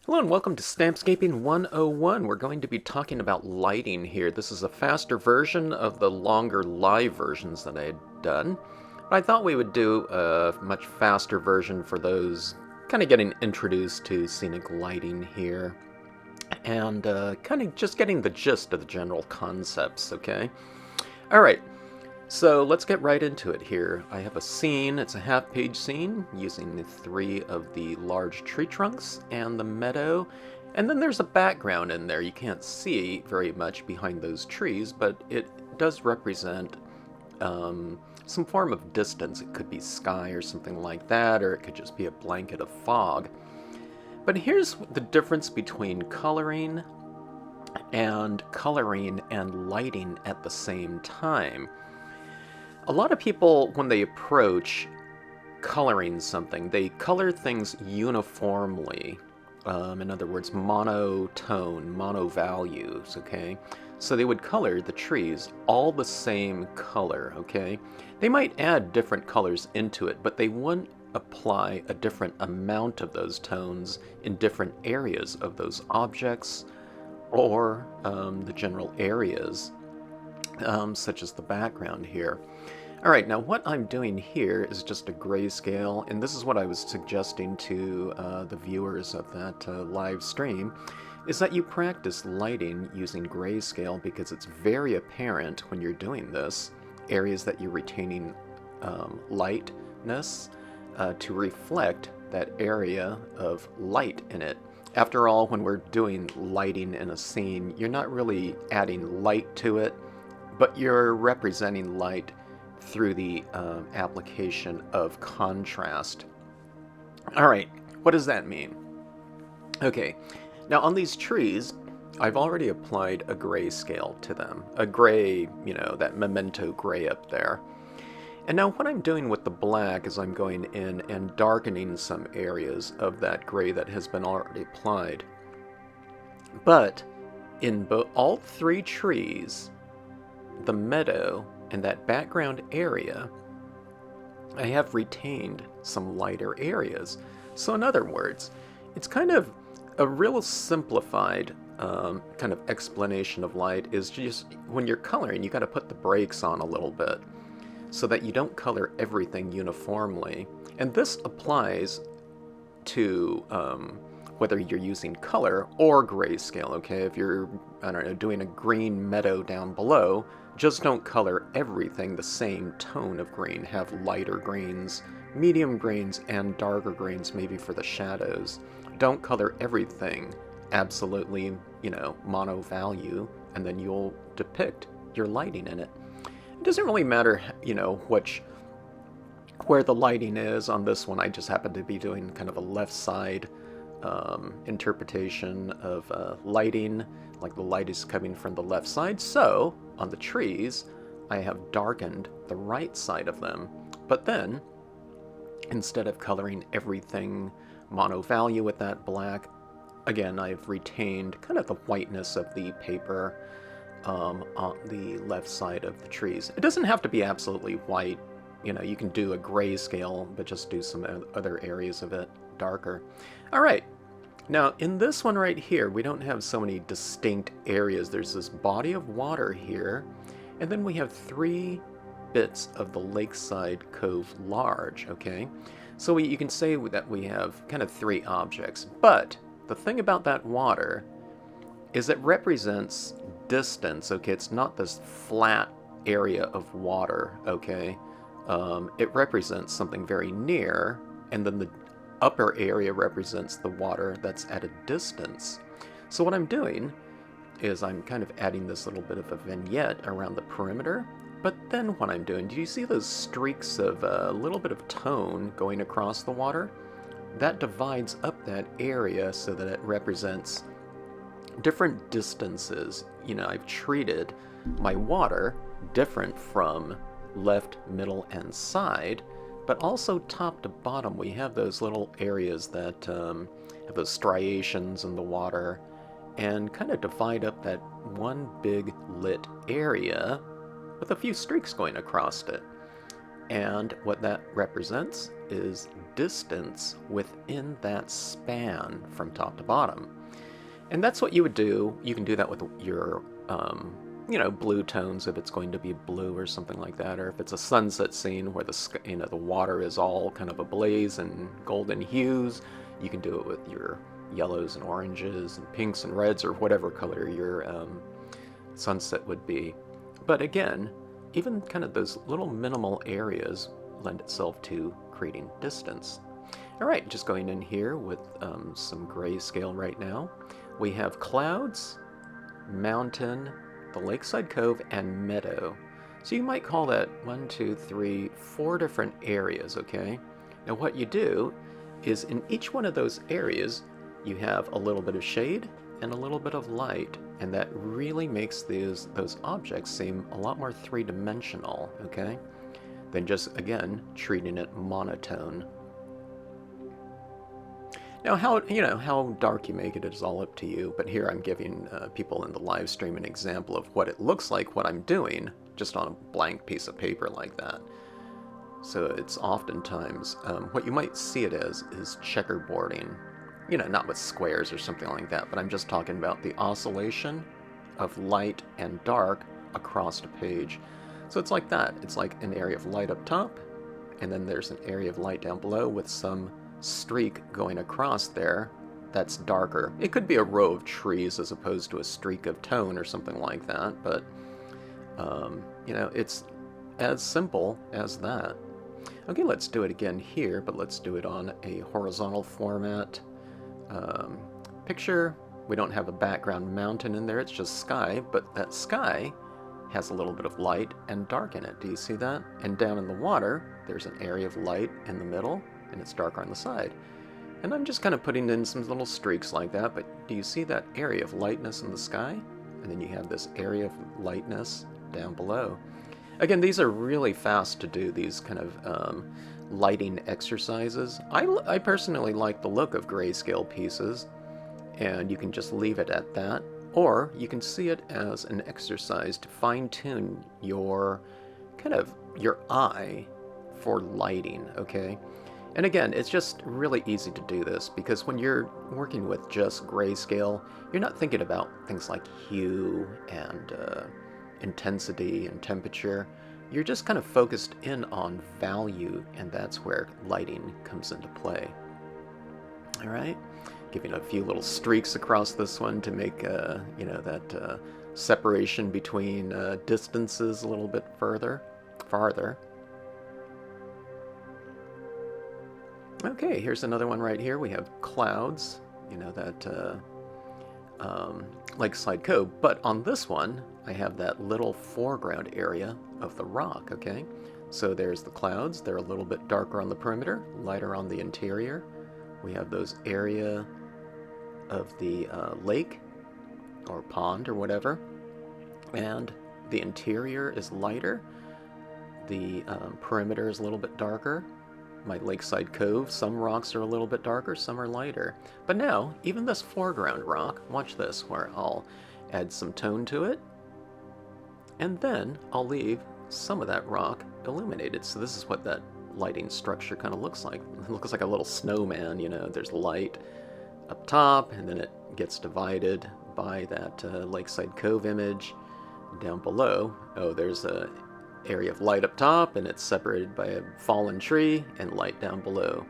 Hello and welcome to Stampscaping 101. We're going to be talking about lighting here. This is a faster version of the longer live versions that I had done. But I thought we would do a much faster version for those kind of getting introduced to scenic lighting here. And kind of just getting the gist of the general concepts, okay? Alright, so let's get right into it here. I have a scene, it's a half-page scene, using the 3 of the large tree trunks and the meadow. And then there's a background in there. You can't see very much behind those trees, but it does represent some form of distance. It could be sky or something like that, or it could just be a blanket of fog. But here's the difference between coloring and lighting at the same time. A lot of people, when they approach coloring something, they color things uniformly. In other words, monotone, mono values, okay? So they would color the trees all the same color, okay? They might add different colors into it, but they wouldn't apply a different amount of those tones in different areas of those objects or the general areas, such as the background here. Alright, now what I'm doing here is just a grayscale, and this is what I was suggesting to the viewers of that live stream, is that you practice lighting using grayscale because it's very apparent when you're doing this, areas that you're retaining lightness to reflect that area of light in it. After all, when we're doing lighting in a scene, you're not really adding light to it, but you're representing light through the application of contrast. Alright, what does that mean? Okay, now on these trees, I've already applied a grayscale to them. A gray, that memento gray up there. And now what I'm doing with the black is I'm going in and darkening some areas of that gray that has been already applied. But in all 3 trees, the meadow, and that background area, I have retained some lighter areas. So in other words, it's kind of a real simplified kind of explanation of light is just when you're coloring, you got to put the brakes on a little bit so that you don't color everything uniformly. And this applies to whether you're using color or grayscale, okay? If you're, I don't know, doing a green meadow down below, just don't color everything the same tone of green. Have lighter greens, medium greens, and darker greens maybe for the shadows. Don't color everything absolutely, mono value, and then you'll depict your lighting in it. It doesn't really matter, where the lighting is. On this one, I just happen to be doing kind of a left side interpretation of lighting, like the light is coming from the left side. So on the trees, I have darkened the right side of them. But then, instead of coloring everything mono value with that black, again, I've retained kind of the whiteness of the paper on the left side of the trees. It doesn't have to be absolutely white. You can do a grayscale, but just do some other areas of it darker. All right. Now, in this one right here, we don't have so many distinct areas. There's this body of water here, and then we have 3 bits of the Lakeside Cove Large, okay? So you can say that we have kind of 3 objects, but the thing about that water is it represents distance, okay? It's not this flat area of water, okay? It represents something very near, and then the upper area represents the water that's at a distance. So what I'm doing is I'm kind of adding this little bit of a vignette around the perimeter, but then what I'm doing, do you see those streaks of a little bit of tone going across the water? That divides up that area so that it represents different distances. I've treated my water different from left, middle, and side, but also top to bottom we have those little areas that have those striations in the water and kind of divide up that one big lit area with a few streaks going across it. And what that represents is distance within that span from top to bottom. And that's what you would do. You can do that with your, blue tones if it's going to be blue or something like that, or if it's a sunset scene where the water is all kind of ablaze in golden hues. You can do it with your yellows and oranges and pinks and reds or whatever color your sunset would be. But again, even kind of those little minimal areas lend itself to creating distance. All right, just going in here with some grayscale right now. We have clouds, mountain, the lakeside cove, and meadow. So you might call that 1, 2, 3, 4 different areas, okay? Now what you do is in each one of those areas, you have a little bit of shade and a little bit of light, and that really makes those objects seem a lot more three-dimensional, okay? Than just, again, treating it monotone. Now, how dark you make it is all up to you, but here I'm giving people in the live stream an example of what it looks like, what I'm doing, just on a blank piece of paper like that. So it's oftentimes, what you might see it as is checkerboarding. Not with squares or something like that, but I'm just talking about the oscillation of light and dark across the page. So it's like that. It's like an area of light up top, and then there's an area of light down below with some streak going across there that's darker. It could be a row of trees as opposed to a streak of tone or something like that, but it's as simple as that. Okay, let's do it again here, but let's do it on a horizontal format. Picture. We don't have a background mountain in there, it's just sky, but that sky has a little bit of light and dark in it. Do you see that? And down in the water, there's an area of light in the middle, and it's darker on the side. And I'm just kind of putting in some little streaks like that, but do you see that area of lightness in the sky? And then you have this area of lightness down below. Again, these are really fast to do, these kind of lighting exercises. I personally like the look of grayscale pieces, and you can just leave it at that, or you can see it as an exercise to fine-tune your eye for lighting, okay? And again, it's just really easy to do this because when you're working with just grayscale, you're not thinking about things like hue and intensity and temperature. You're just kind of focused in on value, and that's where lighting comes into play. All right, giving a few little streaks across this one to make that separation between distances a little bit farther. Okay, here's another one right here. We have clouds, that lakeside cove, but on this one I have that little foreground area of the rock, okay? So there's the clouds, they're a little bit darker on the perimeter, lighter on the interior. We have those area of the lake or pond or whatever, and the interior is lighter. The perimeter is a little bit darker. My lakeside cove, some rocks are a little bit darker, some are lighter. But now, even this foreground rock, watch this, where I'll add some tone to it, and then I'll leave some of that rock illuminated. So this is what that lighting structure kind of looks like. It looks like a little snowman, there's light up top, and then it gets divided by that lakeside cove image. Down below, there's a area of light up top, and it's separated by a fallen tree and light down below.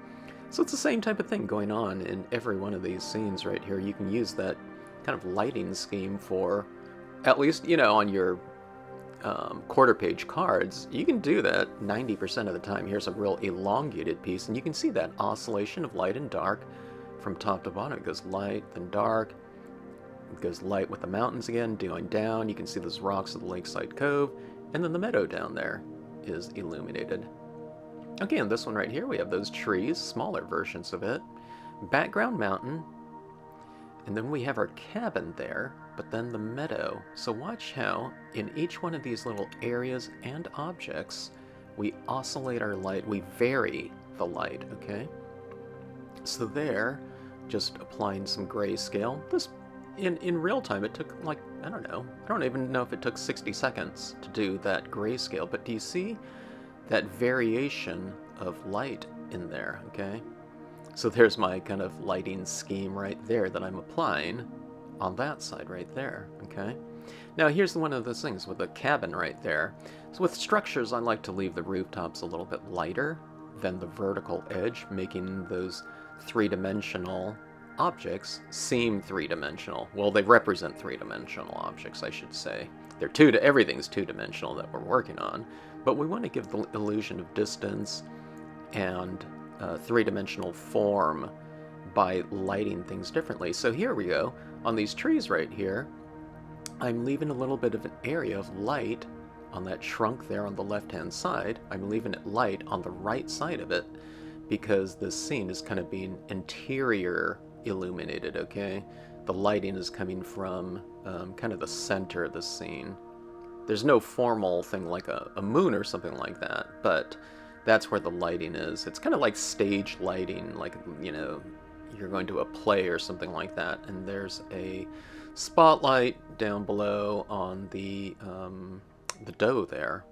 So it's the same type of thing going on in every one of these scenes right here. You can use that kind of lighting scheme for, at least, on your quarter page cards, you can do that 90% of the time. Here's a real elongated piece, and you can see that oscillation of light and dark from top to bottom. It goes light, then dark. It goes light with the mountains again, going down. You can see those rocks at the lakeside cove. And then the meadow down there is illuminated. Okay, on this one right here, we have those trees, smaller versions of it. Background mountain. And then we have our cabin there, but then the meadow. So watch how, in each one of these little areas and objects, we oscillate our light, we vary the light, okay? So there, just applying some grayscale. This, in real time, it took like, I don't even know if it took 60 seconds to do that grayscale, but do you see that variation of light in there, okay? So there's my kind of lighting scheme right there that I'm applying on that side right there, okay? Now here's one of those things with the cabin right there. So with structures, I like to leave the rooftops a little bit lighter than the vertical edge, making those three-dimensional objects seem three-dimensional. Well, they represent three-dimensional objects, I should say. Everything's two-dimensional that we're working on, but we want to give the illusion of distance and three-dimensional form by lighting things differently. So here we go. On these trees right here, I'm leaving a little bit of an area of light on that trunk there on the left-hand side. I'm leaving it light on the right side of it because this scene is kind of being interior illuminated, okay? The lighting is coming from kind of the center of the scene. There's no formal thing like a moon or something like that, but that's where the lighting is. It's kind of like stage lighting, like, you know, you're going to a play or something like that, and there's a spotlight down below on the dough there.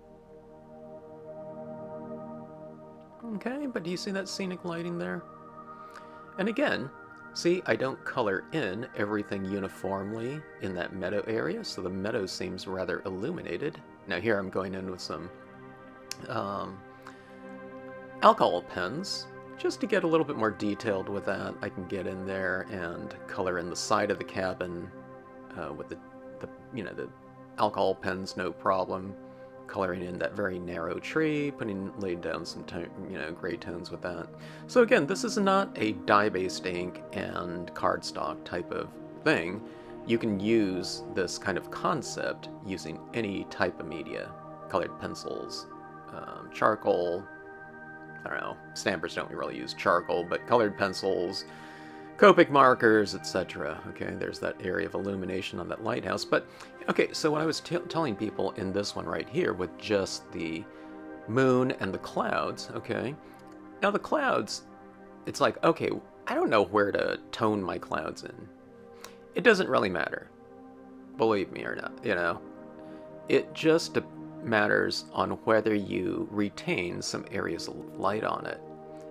Okay, but do you see that scenic lighting there? And again, see, I don't color in everything uniformly in that meadow area, so the meadow seems rather illuminated. Now here I'm going in with some alcohol pens, just to get a little bit more detailed with that. I can get in there and color in the side of the cabin with the alcohol pens, no problem. Coloring in that very narrow tree, laid down some gray tones with that. So again, this is not a dye-based ink and cardstock type of thing. You can use this kind of concept using any type of media. Colored pencils, charcoal, I don't know, stampers don't really use charcoal, but colored pencils, Copic markers, etc. Okay, there's that area of illumination on that lighthouse. But, okay, so what I was telling people in this one right here with just the moon and the clouds, okay, now the clouds, it's like, okay, I don't know where to tone my clouds in. It doesn't really matter, believe me or not, you know. It just matters on whether you retain some areas of light on it.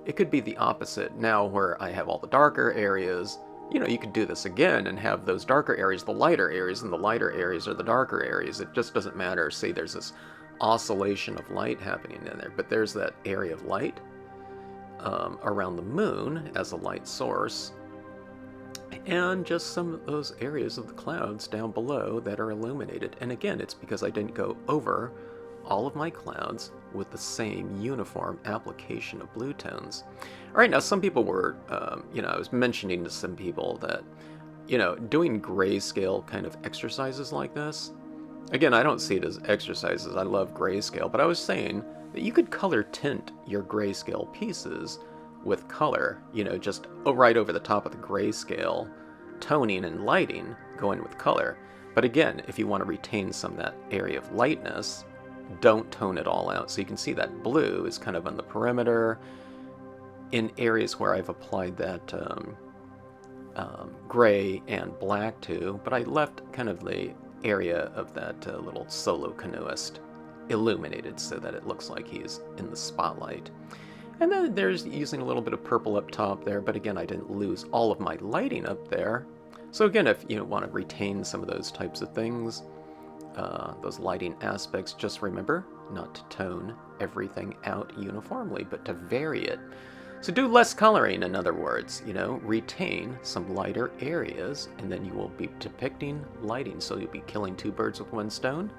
It could be the opposite. Now where I have all the darker areas, you know, you could do this again and have those darker areas the lighter areas and the lighter areas are the darker areas. It just doesn't matter. See, there's this oscillation of light happening in there, but there's that area of light around the moon as a light source, and just some of those areas of the clouds down below that are illuminated. And again, it's because I didn't go over all of my clouds with the same uniform application of blue tones. All right, now some people were, I was mentioning to some people that, doing grayscale kind of exercises like this, again, I don't see it as exercises. I love grayscale, but I was saying that you could color tint your grayscale pieces with color, just right over the top of the grayscale, toning and lighting, going with color. But again, if you want to retain some of that area of lightness, don't tone it all out. So you can see that blue is kind of on the perimeter in areas where I've applied that gray and black to, but I left kind of the area of that little solo canoeist illuminated so that it looks like he's in the spotlight. And then there's using a little bit of purple up top there, but again, I didn't lose all of my lighting up there. So again, if you want to retain some of those types of things, those lighting aspects, just remember not to tone everything out uniformly, but to vary it. So do less coloring, in other words, retain some lighter areas, and then you will be depicting lighting. So you'll be killing two birds with one stone,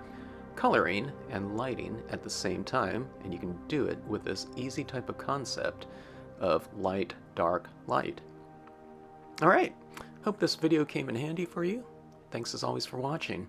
coloring and lighting at the same time, and you can do it with this easy type of concept of light, dark, light. All right, hope this video came in handy for you. Thanks as always for watching.